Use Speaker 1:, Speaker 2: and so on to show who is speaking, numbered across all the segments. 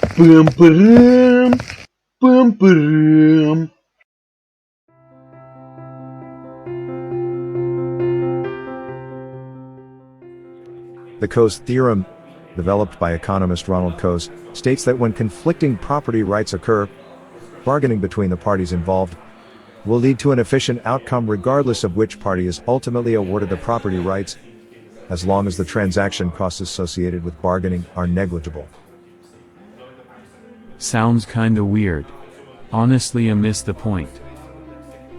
Speaker 1: Pum pum pum pum.
Speaker 2: The Coase theorem, developed by economist Ronald Coase, states that when conflicting property rights occur, bargaining between the parties involved will lead to an efficient outcome regardless of which party is ultimately awarded the property rights, as long as the transaction costs associated with bargaining are negligible.
Speaker 3: Sounds kinda weird. Honestly, I miss the point.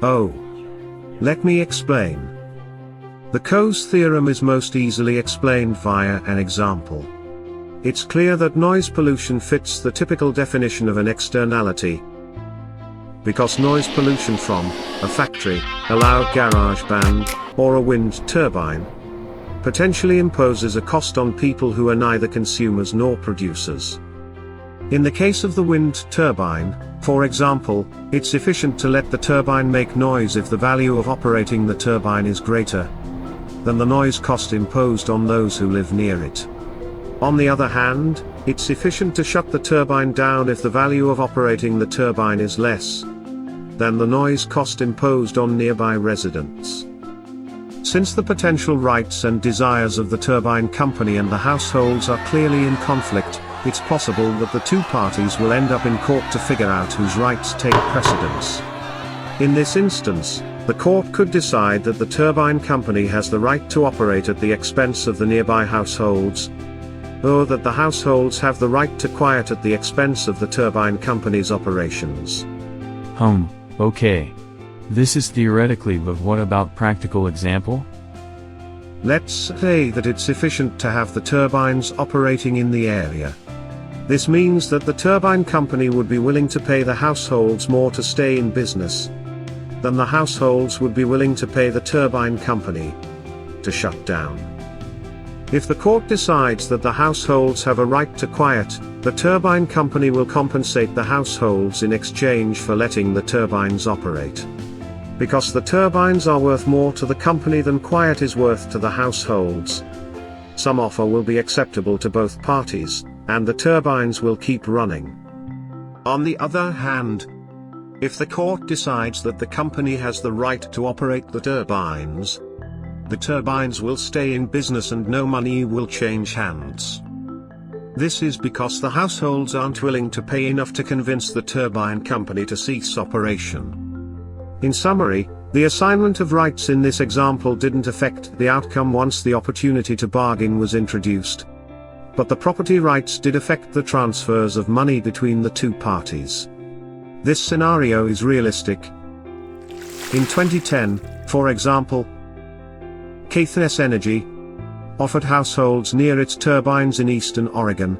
Speaker 4: Oh. Let me explain. The Coase theorem is most easily explained via an example. It's clear that noise pollution fits the typical definition of an externality, because noise pollution from a factory, a loud garage band, or a wind turbine potentially imposes a cost on people who are neither consumers nor producers. In the case of the wind turbine, for example, it's efficient to let the turbine make noise if the value of operating the turbine is greater than the noise cost imposed on those who live near it. On the other hand, it's efficient to shut the turbine down if the value of operating the turbine is less than the noise cost imposed on nearby residents. Since the potential rights and desires of the turbine company and the households are clearly in conflict, it's possible that the two parties will end up in court to figure out whose rights take precedence. In this instance, the court could decide that the turbine company has the right to operate at the expense of the nearby households, or that the households have the right to quiet at the expense of the turbine company's operations.
Speaker 3: Okay. This is theoretically, but what about practical example?
Speaker 4: Let's say that it's efficient to have the turbines operating in the area. This means that the turbine company would be willing to pay the households more to stay in business than the households would be willing to pay the turbine company to shut down. If the court decides that the households have a right to quiet, the turbine company will compensate the households in exchange for letting the turbines operate. Because the turbines are worth more to the company than quiet is worth to the households, some offer will be acceptable to both parties, and the turbines will keep running. On the other hand, if the court decides that the company has the right to operate the turbines will stay in business and no money will change hands. This is because the households aren't willing to pay enough to convince the turbine company to cease operation. In summary, the assignment of rights in this example didn't affect the outcome once the opportunity to bargain was introduced. But the property rights did affect the transfers of money between the two parties. This scenario is realistic. In 2010, for example, Coase Energy offered households near its turbines in eastern Oregon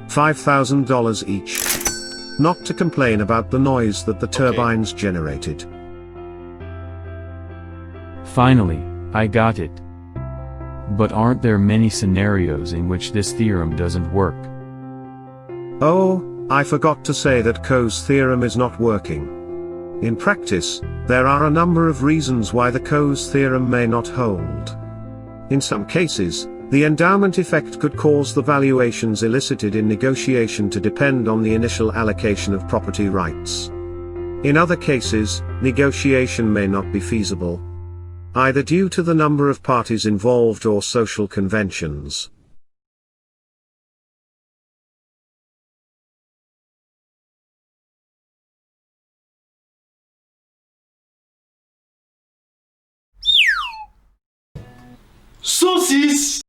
Speaker 4: $5,000 each, not to complain about the noise that the turbines generated.
Speaker 3: Finally, I got it. But aren't there many scenarios in which this theorem doesn't work?
Speaker 4: Oh, I forgot to say that Coase theorem is not working. In practice, there are a number of reasons why the Coase theorem may not hold. In some cases, the endowment effect could cause the valuations elicited in negotiation to depend on the initial allocation of property rights. In other cases, negotiation may not be feasible, either due to the number of parties involved or social conventions.
Speaker 1: Saucisse!